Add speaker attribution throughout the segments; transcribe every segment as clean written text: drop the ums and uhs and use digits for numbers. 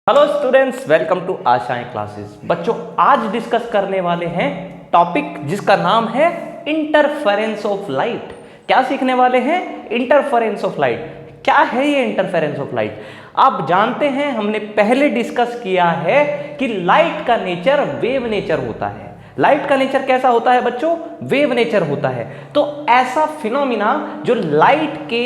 Speaker 1: Hello students, welcome to आशाएं classes. बच्चों, आज डिस्कस करने वाले हैं टॉपिक जिसका नाम है इंटरफेरेंस ऑफ लाइट। क्या सीखने वाले हैं? Interference of light. क्या है ये इंटरफेरेंस ऑफ लाइट? आप जानते हैं, हमने पहले डिस्कस किया है कि लाइट का नेचर वेव नेचर होता है। लाइट का नेचर कैसा होता है बच्चों? वेव नेचर होता है। तो ऐसा फिनोमिना जो लाइट के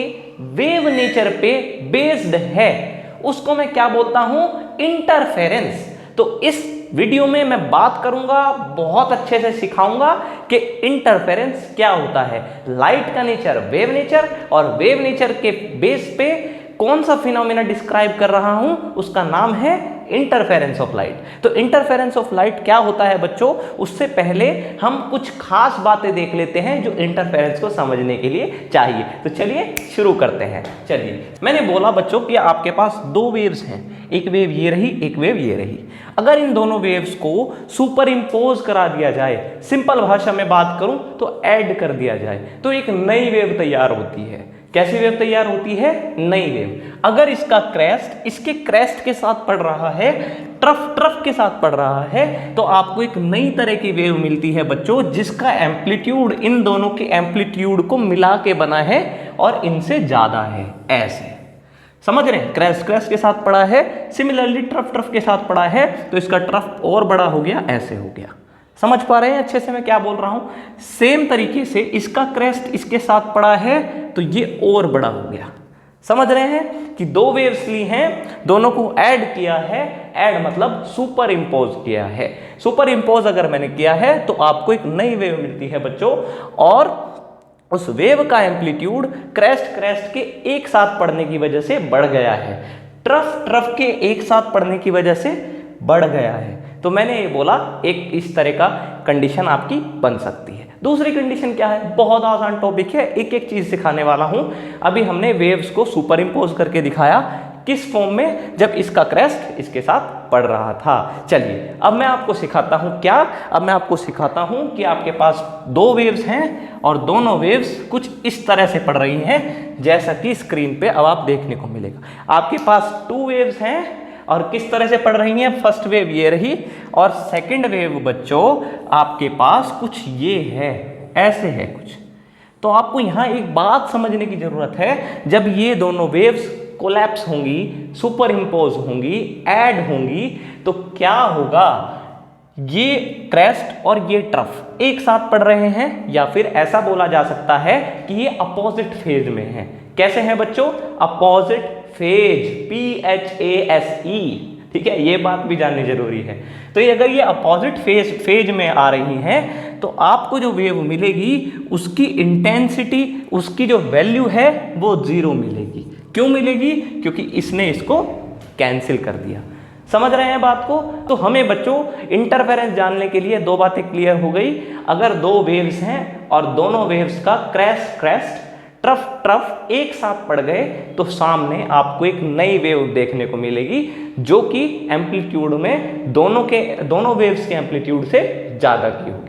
Speaker 1: वेव नेचर पे बेस्ड है उसको मैं क्या बोलता हूं? इंटरफेरेंस। तो इस वीडियो में मैं बात करूंगा, बहुत अच्छे से सिखाऊंगा कि इंटरफेरेंस क्या होता है। लाइट का नेचर वेव नेचर, और वेव नेचर के बेस पे कौन सा फिनोमेना डिस्क्राइब कर रहा हूं, उसका नाम है इंटरफेरेंस ऑफ लाइट। तो इंटरफेरेंस ऑफ लाइट क्या होता है बच्चों, उससे पहले हम कुछ खास बातें देख लेते हैं जो इंटरफेरेंस को समझने के लिए चाहिए। तो चलिए शुरू करते हैं। चलिए, मैंने बोला बच्चों कि आपके पास दो वेव्स हैं, एक वेव ये रही, एक वेव ये रही। अगर इन दोनों वेव्स को सुपर इम्पोज करा दिया जाए, सिंपल भाषा में बात करूं तो ऐड कर दिया जाए, तो एक नई वेव तैयार होती है। कैसी वेव तैयार होती है? नई वेव। अगर इसका क्रेस्ट इसके क्रेस्ट के साथ पड़ रहा है, ट्रफ के साथ पड़ रहा है, तो आपको एक नई तरह की वेव मिलती है बच्चों, जिसका एम्पलीट्यूड इन दोनों के एम्पलीट्यूड को मिला के बना है और इनसे ज्यादा है। ऐसे समझ रहे हैं? क्रेस्ट के साथ पड़ा है, सिमिलरली ट्रफ के साथ पड़ा है, तो इसका ट्रफ और बड़ा हो गया, ऐसे हो गया। समझ पा रहे हैं अच्छे से मैं क्या बोल रहा हूं? सेम तरीके से इसका क्रेस्ट इसके साथ पड़ा है तो ये और बड़ा हो गया। समझ रहे हैं कि दो वेव्स ली हैं, दोनों को ऐड किया है। ऐड मतलब सुपर इम्पोज किया है। सुपर इम्पोज अगर मैंने किया है तो आपको एक नई वेव मिलती है बच्चों, और उस वेव का एम्पलीट्यूड क्रेस्ट के एक साथ पड़ने की वजह से बढ़ गया है, ट्रफ के एक साथ पड़ने की वजह से बढ़ गया है। तो मैंने ये बोला एक इस तरह का कंडीशन आपकी बन सकती है। दूसरी कंडीशन क्या है? बहुत आसान टॉपिक है, एक एक चीज सिखाने वाला हूं। अभी हमने वेव्स को सुपर इम्पोज करके दिखाया, किस फॉर्म में? जब इसका क्रेस्ट इसके साथ पड़ रहा था। चलिए अब मैं आपको सिखाता हूं क्या? अब मैं आपको सिखाता हूं कि आपके पास दो वेव्स हैं और दोनों वेव्स कुछ इस तरह से पड़ रही हैं, जैसा कि स्क्रीन पे अब आप देखने को मिलेगा। आपके पास टू वेव्स हैं और किस तरह से पड़ रही हैं? फर्स्ट वेव ये रही और सेकंड वेव बच्चों आपके पास कुछ ये है, ऐसे है कुछ। तो आपको यहां एक बात समझने की जरूरत है, जब ये दोनों वेव्स कोलैप्स होंगी, सुपर इम्पोज होंगी, ऐड होंगी, तो क्या होगा? ये क्रेस्ट और ये ट्रफ एक साथ पड़ रहे हैं, या फिर ऐसा बोला जा सकता है कि ये अपोजिट फेज में हैं। कैसे हैं बच्चों? Opposite phase, PHASE। ठीक है, ये बात भी जाननी जरूरी है। तो ये अगर ये अपोजिट फेज में आ रही हैं, तो आपको जो वेव मिलेगी उसकी इंटेंसिटी, उसकी जो वैल्यू है वो 0 मिलेगी। क्यों मिलेगी? क्योंकि इसने इसको कैंसिल कर दिया। समझ रहे हैं बात को? तो हमें बच्चों इंटरफेरेंस जानने के लिए दो बातें क्लियर हो गई। अगर दो वेव्स हैं और दोनों वेव्स का क्रेस्ट ट्रफ एक साथ पड़ गए, तो सामने आपको एक नई वेव देखने को मिलेगी, जो कि एम्पलीट्यूड में दोनों वेव्स के एम्पलीट्यूड से ज्यादा की होगी।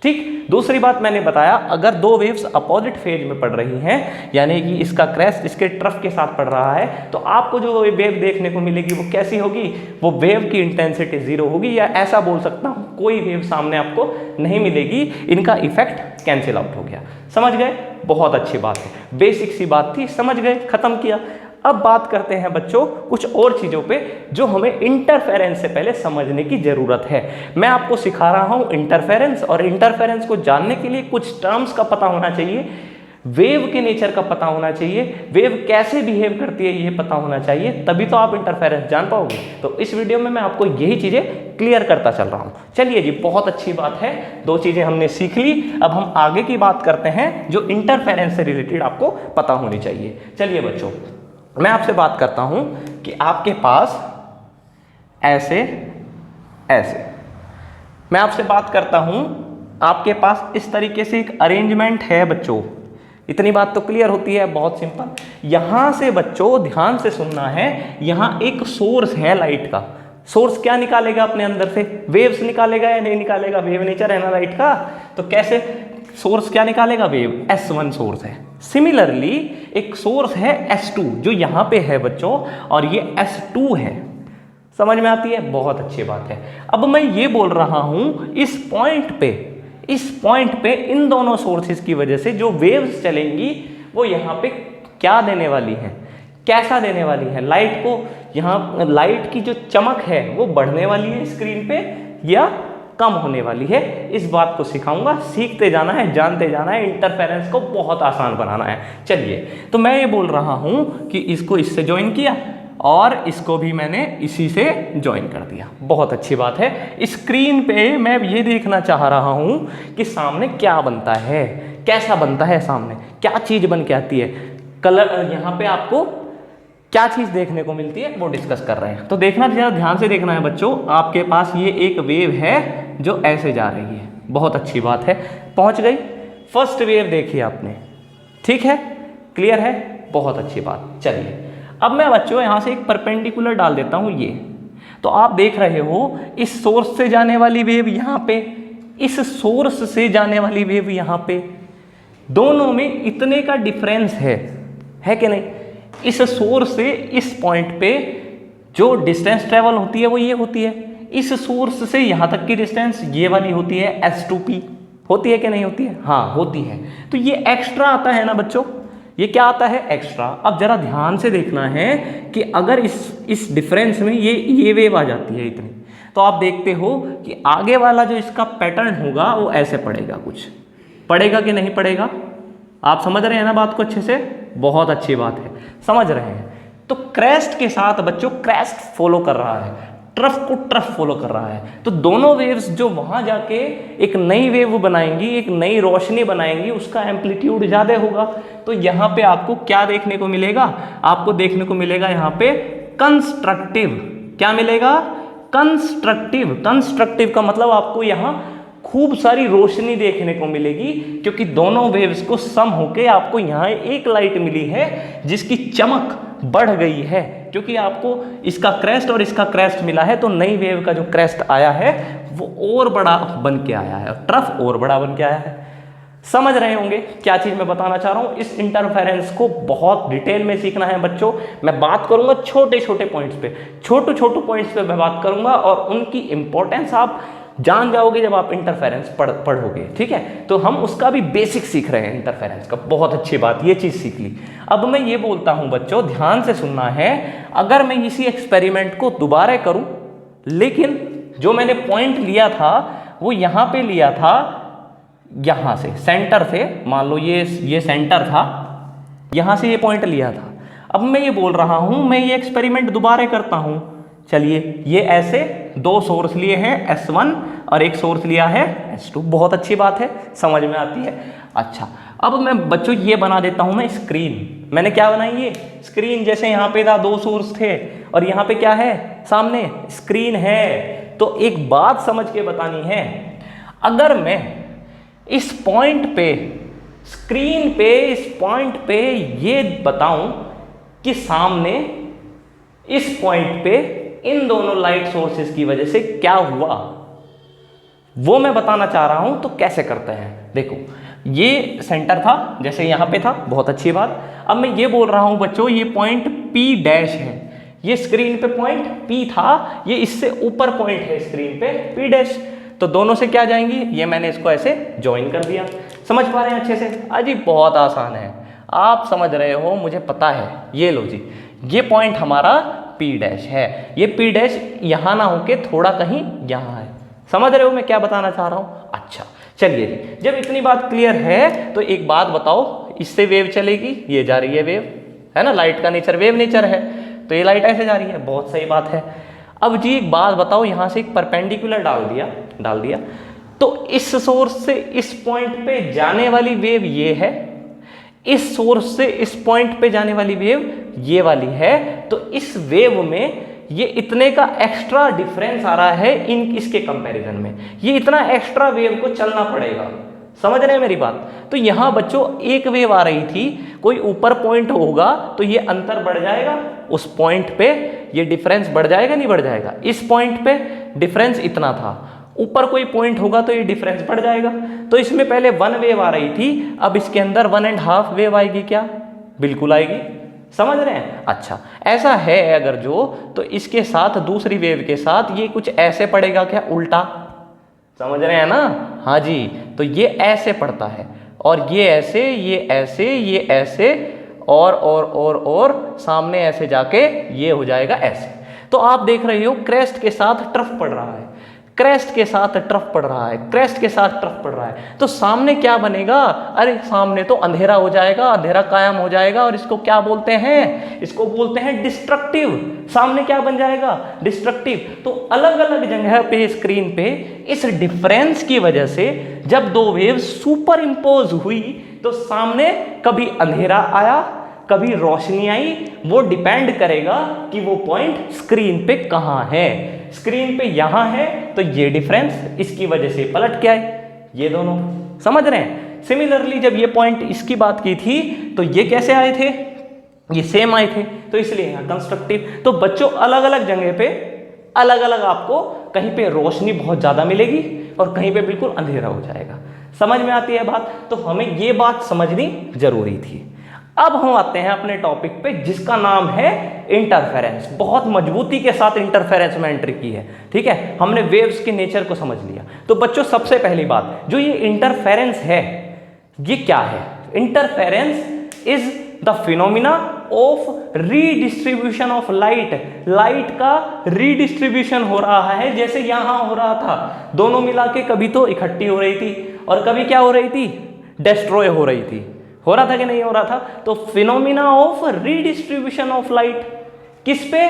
Speaker 1: ठीक। दूसरी बात मैंने बताया, अगर दो वेव्स अपोजिट फेज में पड़ रही हैं, यानी कि इसका क्रेस्ट इसके ट्रफ के साथ पड़ रहा है, तो आपको जो वेव देखने को मिलेगी वो कैसी होगी? वो वेव की इंटेंसिटी 0 होगी, या ऐसा बोल सकता हूं कोई वेव सामने आपको नहीं मिलेगी, इनका इफेक्ट कैंसिल आउट हो गया। समझ गए? बहुत अच्छी बात है, बेसिक सी बात थी, समझ गए, खत्म किया। अब बात करते हैं बच्चों कुछ और चीजों पे जो हमें इंटरफेरेंस से पहले समझने की जरूरत है। मैं आपको सिखा रहा हूं इंटरफेरेंस, और इंटरफेरेंस को जानने के लिए कुछ टर्म्स का पता होना चाहिए, वेव के नेचर का पता होना चाहिए, वेव कैसे बिहेव करती है ये पता होना चाहिए, तभी तो आप इंटरफेरेंस जान पाओगे। तो इस वीडियो में मैं आपको यही चीजें क्लियर करता चल रहा हूं। चलिए जी, बहुत अच्छी बात है, दो चीजें हमने सीख ली। अब हम आगे की बात करते हैं जो इंटरफेरेंस से रिलेटेड आपको पता होनी चाहिए। चलिए बच्चों, मैं आपसे बात करता हूं कि आपके पास ऐसे मैं आपसे बात करता हूं, आपके पास इस तरीके से एक अरेंजमेंट है बच्चों। इतनी बात तो क्लियर होती है, बहुत सिंपल। यहां से बच्चों ध्यान से सुनना है, यहां एक सोर्स है लाइट का। सोर्स क्या निकालेगा अपने अंदर से? वेव्स निकालेगा या नहीं निकालेगा? वेव नेचर है ना लाइट का, तो कैसे सोर्स क्या निकालेगा? वेव। S1 सोर्स है। सिमिलरली एक सोर्स है S2 जो यहां पे है बच्चों, और ये S2 है। समझ में आती है? बहुत अच्छी बात है। अब मैं ये बोल रहा हूं इस पॉइंट पे इन दोनों सोर्सेज की वजह से जो वेव्स चलेंगी वो यहाँ पे क्या देने वाली हैं, कैसा देने वाली है? लाइट को, यहाँ लाइट की जो चमक है वो बढ़ने वाली है स्क्रीन पे या कम होने वाली है? इस बात को सिखाऊंगा। सीखते जाना है, जानते जाना है, इंटरफेरेंस को बहुत आसान बनाना है। चलिए, तो मैं ये बोल रहा हूं कि इसको इससे ज्वाइन किया और इसको भी मैंने इसी से ज्वाइन कर दिया। बहुत अच्छी बात है। स्क्रीन पे मैं ये देखना चाह रहा हूं कि सामने क्या बनता है, कैसा बनता है, सामने क्या चीज बन के आती है, कलर, यहाँ पे आपको क्या चीज देखने को मिलती है वो डिस्कस कर रहे हैं। तो देखना, जरा ध्यान से देखना है बच्चों। आपके पास ये एक वेव है जो ऐसे जा रही है। बहुत अच्छी बात है, पहुंच गई। फर्स्ट वेव देखी आपने, ठीक है, क्लियर है, बहुत अच्छी बात। चलिए, अब मैं बच्चों यहां से एक परपेंडिकुलर डाल देता हूं। ये तो आप देख रहे हो, इस सोर्स से जाने वाली वेव यहाँ पे, इस सोर्स से जाने वाली वेव यहाँ पे, दोनों में इतने का डिफरेंस है कि नहीं? इस सोर्स से इस पॉइंट पे जो डिस्टेंस ट्रेवल होती है वो ये होती है। इस सोर्स से यहाँ तक की डिस्टेंस ये वाली होती है, S2P। होती है कि नहीं होती है? हाँ, होती है। तो ये एक्स्ट्रा आता है ना बच्चों, ये क्या आता है? एक्स्ट्रा। अब जरा ध्यान से देखना है कि अगर इस डिफरेंस में ये वेव आ जाती है इतनी, तो आप देखते हो कि आगे वाला जो इसका पैटर्न होगा वो ऐसे पड़ेगा, कुछ पड़ेगा कि नहीं पड़ेगा? आप समझ रहे हैं ना बात को अच्छे से? बहुत अच्छी बात है, समझ रहे हैं। तो क्रेस्ट के साथ बच्चों क्रेस्ट फॉलो कर रहा है, ट्रफ को ट्रफ फॉलो कर रहा है। तो दोनों वेव्स जो वहां जाके एक नई वेव बनाएंगी, एक नई रोशनी बनाएंगी, उसका एम्पलीट्यूड ज़्यादा होगा। तो यहाँ पे आपको क्या देखने को मिलेगा? आपको देखने को मिलेगा यहाँ पे कंस्ट्रक्टिव। क्या मिलेगा? कंस्ट्रक्टिव। कंस्ट्रक्टिव का मतलब आपको यहाँ खूब सारी रोशनी देखने को मिलेगी, क्योंकि दोनों वेव्स को सम होके आपको यहाँ एक लाइट मिली है जिसकी चमक बढ़ गई है, क्योंकि आपको इसका क्रेस्ट और इसका क्रेस्ट मिला है। तो नई वेव का जो क्रेस्ट आया है वो और बड़ा बन के आया है, ट्रफ और बड़ा बन के आया है। समझ रहे होंगे क्या चीज मैं बताना चाह रहा हूं? इस इंटरफेरेंस को बहुत डिटेल में सीखना है बच्चों। मैं बात करूंगा छोटे छोटे पॉइंट्स पे, छोटे पॉइंट्स पे मैं बात करूंगा और उनकी इंपॉर्टेंस आप जान जाओगे जब आप इंटरफेरेंस पढ़ोगे, ठीक है? तो हम उसका भी बेसिक सीख रहे हैं इंटरफेरेंस का। बहुत अच्छी बात, ये चीज सीख ली। अब मैं ये बोलता हूं बच्चों, ध्यान से सुनना है। अगर मैं इसी एक्सपेरिमेंट को दोबारा करूं, लेकिन जो मैंने पॉइंट लिया था वो यहां पे लिया था, यहां से सेंटर से, मान लो ये सेंटर था, यहां से ये पॉइंट लिया था। अब मैं ये बोल रहा हूं, मैं ये एक्सपेरिमेंट दोबारा करता हूं। चलिए, ये ऐसे दो सोर्स लिए हैं, S1 और एक सोर्स लिया है S2। बहुत अच्छी बात है, समझ में आती है। अच्छा, अब मैं बच्चों ये बना देता हूं मैं स्क्रीन। मैंने क्या बनाई? ये स्क्रीन। जैसे यहाँ पे था, दो सोर्स थे और यहाँ पे क्या है? सामने स्क्रीन है। तो एक बात समझ के बतानी है, अगर मैं इस पॉइंट पे, स्क्रीन पे, इस पॉइंट पे ये बताऊं कि सामने इस पॉइंट पे इन दोनों लाइट सोर्सेस की वजह से क्या हुआ, वो मैं बताना चाह रहा हूं। तो कैसे करते हैं? देखो, ये सेंटर था, जैसे यहां पे था, बहुत अच्छी बात। अब मैं ये बोल रहा हूं बच्चों, ये पॉइंट P डैश है। ये स्क्रीन पे पॉइंट P था, ये इससे ऊपर पॉइंट है स्क्रीन पे P डैश। तो दोनों से क्या जाएंगी? ये मैंने इसको ऐसे ज्वाइन कर दिया। समझ पा रहे हैं अच्छे से? अजी बहुत आसान है, आप समझ रहे हो, मुझे पता है। ये लो जी, ये पॉइंट हमारा P डैश है। ये P डैश यहाँ ना होके थोड़ा कहीं यहाँ है। समझ रहे हो मैं क्या बताना चाह रहा हूँ? अच्छा, चलिए जी, जब इतनी बात क्लियर है तो एक बात बताओ, इससे वेव चलेगी, ये जा रही है वेव, है ना? लाइट का नेचर वेव नेचर है, तो ये लाइट ऐसे जा रही है। बहुत सही बात है। अब जी एक बात बताओ, यहाँ से एक परपेंडिकुलर डाल दिया, तो इस सोर्स से इस पॉइंट पे जाने वाली वेव ये है, इस सोर्स से इस पॉइंट पे जाने वाली वेव ये वाली है। तो इस वेव में ये इतने का एक्स्ट्रा डिफरेंस आ रहा है इसके कंपैरिजन में। ये इतना एक्स्ट्रा वेव को चलना पड़ेगा। समझ रहे हैं मेरी बात? तो यहां बच्चों एक वेव आ रही थी, कोई ऊपर पॉइंट होगा तो ये अंतर बढ़ जाएगा, उस पॉइंट पे ये डिफरेंस बढ़ जाएगा, नहीं बढ़ जाएगा? इस पॉइंट पे डिफरेंस इतना था, ऊपर कोई पॉइंट होगा तो ये डिफरेंस बढ़ जाएगा। तो इसमें पहले 1 वेव आ रही थी, अब इसके अंदर 1.5 वेव आएगी। क्या? बिल्कुल आएगी। समझ रहे हैं? अच्छा, ऐसा है अगर जो, तो इसके साथ दूसरी वेव के साथ ये कुछ ऐसे पड़ेगा क्या, उल्टा, समझ रहे हैं ना? हाँ जी, तो ये ऐसे पड़ता है और ये ऐसे, ये ऐसे, ये ऐसे और सामने ऐसे जाके ये हो जाएगा ऐसे। तो आप देख रहे हो क्रेस्ट के साथ ट्रफ पड़ रहा है, क्रेस्ट के साथ ट्रफ पड़ रहा है, क्रेस्ट के साथ ट्रफ पड़ रहा है, तो सामने क्या बनेगा? अरे सामने तो अंधेरा हो जाएगा, अंधेरा कायम हो जाएगा और इसको क्या बोलते हैं? इसको बोलते हैं डिस्ट्रक्टिव। सामने क्या बन जाएगा? डिस्ट्रक्टिव। तो अलग अलग जगह पे स्क्रीन पे इस डिफरेंस की वजह से जब दो वेव सुपर इम्पोज हुई तो सामने कभी अंधेरा आया, कभी रोशनी आई, वो डिपेंड करेगा कि वो पॉइंट स्क्रीन पे कहाँ है। स्क्रीन पे यहां है तो ये डिफरेंस, इसकी वजह से पलट के आए ये दोनों, समझ रहे हैं? सिमिलरली जब ये पॉइंट इसकी बात की थी तो ये कैसे आए थे? ये सेम आए थे, तो इसलिए यहां कंस्ट्रक्टिव। तो बच्चों अलग अलग जगह पे अलग अलग आपको कहीं पे रोशनी बहुत ज्यादा मिलेगी और कहीं पे बिल्कुल अंधेरा हो जाएगा। समझ में आती है बात? तो हमें ये बात समझनी जरूरी थी। अब हम आते हैं अपने टॉपिक पे जिसका नाम है इंटरफेरेंस। बहुत मजबूती के साथ इंटरफेरेंस में एंट्री की है, ठीक है? हमने वेव्स के नेचर को समझ लिया। तो बच्चों सबसे पहली बात, जो ये इंटरफेरेंस है ये क्या है? Interference is the phenomena of redistribution of light. Light का रीडिस्ट्रीब्यूशन हो रहा है, जैसे यहां हो रहा था, दोनों मिला के कभी तो इकट्ठी हो रही थी और कभी क्या हो रही थी? डिस्ट्रॉय हो रही थी। हो रहा था कि नहीं हो रहा था? तो phenomena of redistribution of light किस पे?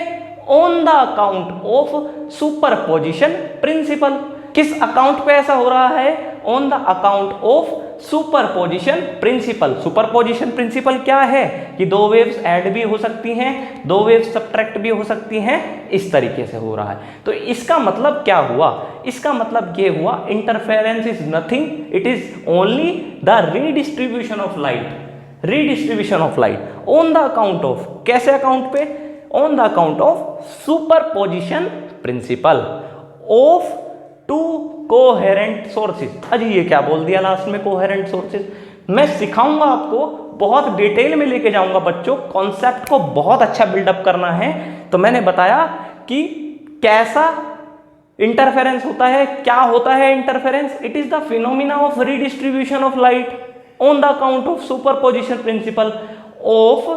Speaker 1: On the account of superposition principle. किस अकाउंट पे ऐसा हो रहा है? On the account of superposition principle. Superposition principle क्या है? कि दो वेव्स ऐड भी हो सकती हैं, दो वेव्स सब्ट्रैक्ट भी हो सकती हैं, इस तरीके से हो रहा है। तो इसका मतलब क्या हुआ? इसका मतलब ये हुआ interference is nothing, it is only the redistribution of light. Redistribution of light on the account of, कैसे अकाउंट पे? On the account of superposition principle of to coherent sources. अजी ये क्या बोल दिया लास्ट में, कोहेरेंट सोर्सेज? मैं सिखाऊंगा आपको, बहुत डिटेल में लेके जाऊंगा बच्चों, कॉन्सेप्ट को बहुत अच्छा बिल्डअप करना है। तो मैंने बताया कि कैसा इंटरफेरेंस होता है, क्या होता है interference? It is the phenomena of redistribution of light on the account of superposition principle of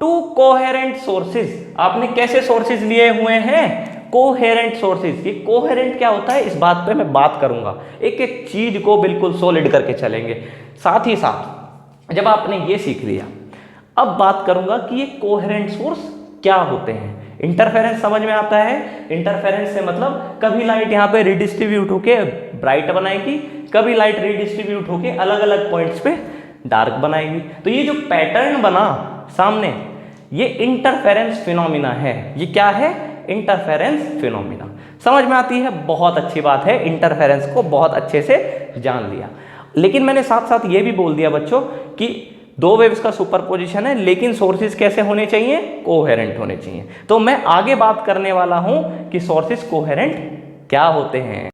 Speaker 1: to coherent sources. आपने कैसे सोर्सेज लिए हुए हैं? Coherent sources. ये कोहेरेंट क्या होता है इस बात पे मैं बात करूंगा, एक एक चीज को बिल्कुल सॉलिड करके चलेंगे। साथ ही साथ जब आपने ये सीख लिया, अब बात करूंगा कि ये कोहेरेंट सोर्स क्या होते हैं। इंटरफेरेंस समझ में आता है? इंटरफेरेंस से मतलब कभी लाइट यहाँ पे रिडिस्ट्रीब्यूट होके ब्राइट बनाएगी, कभी लाइट रिडिस्ट्रीब्यूट होके अलग अलग पॉइंट्स पे डार्क बनाएगी। तो ये जो पैटर्न बना सामने, ये इंटरफेरेंस फिनोमिना है। ये क्या है? Interference phenomena. समझ में आती है? बहुत अच्छी बात है, इंटरफेरेंस को बहुत अच्छे से जान लिया। लेकिन मैंने साथ साथ ये भी बोल दिया बच्चों कि दो वेव्स का सुपरपोजिशन है, लेकिन सोर्सेज कैसे होने चाहिए? कोहेरेंट होने चाहिए। तो मैं आगे बात करने वाला हूं कि सोर्सेज कोहेरेंट क्या होते हैं।